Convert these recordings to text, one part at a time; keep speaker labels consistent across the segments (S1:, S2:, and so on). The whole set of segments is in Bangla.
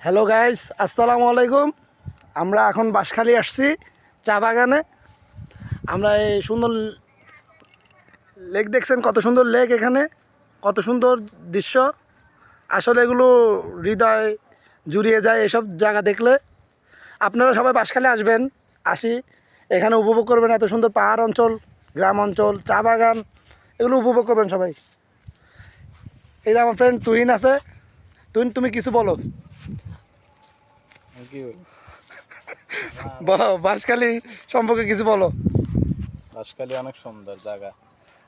S1: হ্যালো গাইস, আসসালামু আলাইকুম। আমরা এখন বাঁশখালী আসছি চা বাগানে। আমরা এই সুন্দর লেক দেখছেন, কত সুন্দর লেক, এখানে কত সুন্দর দৃশ্য। আসলে এগুলো হৃদয় জুড়িয়ে যায় এসব জায়গা দেখলে। আপনারা সবাই বাঁশখালী আসবেন, আসি এখানে উপভোগ করবেন এত সুন্দর পাহাড় অঞ্চল, গ্রাম অঞ্চল, চা বাগান, এগুলো উপভোগ করবেন সবাই। এই যে আমার ফ্রেন্ড তুহিন আছে। তুহিন, তুমি কিছু বলো। বলো বাঁশখালী সম্পর্কে কিছু বলো।
S2: বাঁশখালী অনেক সুন্দর জায়গা।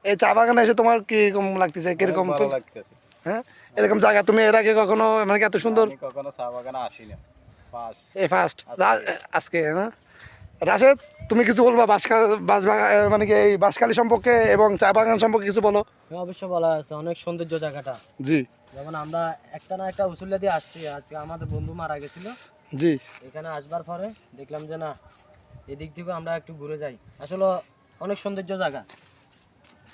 S1: এই চা বাগানে এসে তোমার কিরকম লাগতেছে, কিরকম
S2: ভালো লাগতেছে।
S1: হ্যাঁ, এরকম জায়গা তুমি এর আগে কখনো মানে কি এত সুন্দর?
S2: আমি কখনো চা বাগানে আসি না,
S1: এই ফার্স্ট আজকে না? রাশেদ, তুমি কিছু বলবা মানে কি এই বাঁশখালী সম্পর্কে এবং চা বাগান সম্পর্কে কিছু বলো।
S3: অবশ্যই বলা আছে, অনেক সৌন্দর্য জায়গাটা।
S1: জি,
S3: যেমন আমরা একটা না একটা উসুল্লা দিয়ে আসছি, আজকে আমাদের বন্ধু মারা গেছিল।
S1: জি।
S3: এখানে আসবার পরে দেখলাম যে না, এদিক থেকে আমরা একটু ঘুরে যাই। আসলে অনেক সৌন্দর্য জায়গা।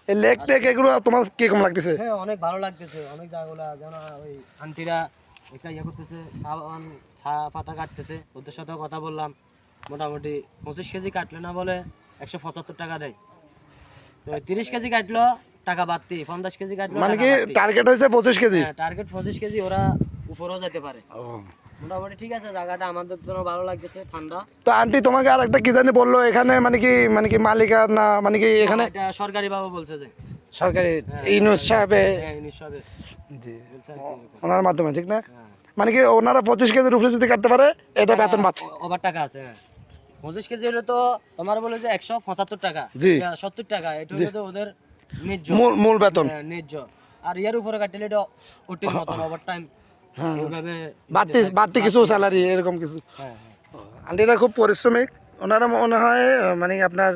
S1: এই লেক টেক এগুলো তোমার কিরকম লাগতেছে?
S3: হ্যাঁ, অনেক ভালো লাগতেছে। অনেক জায়গাগুলো যেমন ওই আন্টিরা একটা ইয়ে করতেছে, চা পাতা কাটতেছে, ওদের সাথেও কথা বললাম। মোটামুটি 25 কেজি কাটলে না বলে 175 টাকা দেয়। তো 30 কেজি কাটলো টাকা বাড়তি, 50 কেজি কাটলো
S1: মানে কি টার্গেট হয়েছে 25 কেজি?
S3: হ্যাঁ, টার্গেট 25 কেজি, ওরা উপরেও যেতে পারে। মোটামুটি ঠিক আছে, জায়গাটা আমাদের জন্য ভালো লাগতেছে, ঠান্ডা।
S1: তো আন্টি তোমাকে আর একটা কি জানি বললো, এখানে মানে কি মালিকা না মানে কি এখানে
S3: এটা সরকারি বাবু বলছে যে
S1: সরকারি ইউনুস সাহেবে?
S3: হ্যাঁ, নিশ্চয়
S1: জি,
S3: বলছে আর কি এরকম।
S1: ওনার মাধ্যমে, ঠিক না?
S3: হ্যাঁ।
S1: মানে কি ওনারা 25 কেজির উপরে যদি কাটতে পারে এটা বেতন পাচ্ছে।
S3: ওভার টাকা আছে। হ্যাঁ, 25 কেজি হলে তো তোমার বলে যে 175 টাকা,
S1: জি।
S3: 70 টাকা, এটা হলো তো ওদের ন্যায্য
S1: মূল বেতন।
S3: হ্যাঁ, ন্যায্য। আর এর উপরে কাটলে এটা ওটির মতন ওভার টাইম এইভাবে
S1: বাড়তি কিছু স্যালারি এরকম কিছু।
S3: হ্যাঁ,
S1: আন্টিরা খুব পরিশ্রমিক। ওনারা মনে হয় মানে আপনার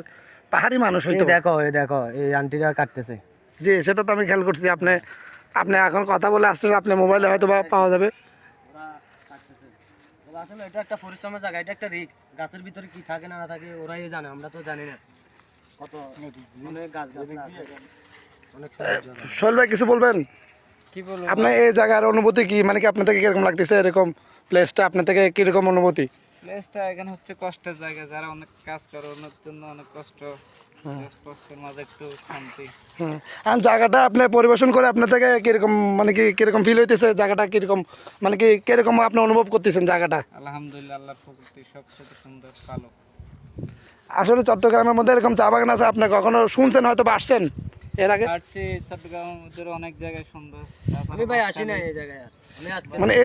S1: পাহাড়ি মানুষ হয়তো।
S3: এই দেখো এই আন্টিরা কাটতেছে।
S1: জি, সেটা তো আমি খেয়াল করছি। আপনি এখন কথা বলে আসছেন, আপনার মোবাইলে হয়তো বা পাওয়া যাবে।
S3: ওরা কাটতেছে। তবে আসলে এটা একটা পরিশ্রমের জায়গা, এটা একটা রিস্ক। গাছের ভিতরে কি থাকে না থাকে ওরাই জানে, আমরা তো জানি না। কত অনেক গাছ আছে, অনেক সুন্দর জায়গা।
S1: সোহেল ভাই, কিছু বলবেন?
S3: কি বলবো,
S1: আপনার এই জায়গার অনুভূতি কি? মানে কি আপনার থেকে কিরকম লাগতেছে এরকম প্লেসটা? আপনার থেকে কিরকম অনুভূতি?
S4: প্লেসটা এখানে হচ্ছে কষ্টের জায়গা, যারা অনেক কাজ করে ওনার জন্য অনেক কষ্ট, কষ্টের মাঝে একটু শান্তি।
S1: হ্যাঁ, আর জায়গাটা আপনি পরিবেশন করে আপনার থেকে কিরকম মানে কি কিরকম ফিল হইতেছে? জায়গাটা কিরকম মানে কি কিরকম আপনি অনুভব করতেছেন জায়গাটা?
S4: আলহামদুলিল্লাহ, আল্লাহর প্রকৃতি সবচেয়ে সুন্দর, ভালো।
S1: আসলে চট্টগ্রামের মধ্যে এরকম চা বাগান আছে, আপনি কখনো শুনছেন, হয়তো বা আসছেন এর আগে?
S4: আসছি চট্টগ্রামের মধ্যে অনেক জায়গায় সুন্দর।
S3: আমি ভাই আসি না এই জায়গায়, আর আমি আজকে
S1: মানে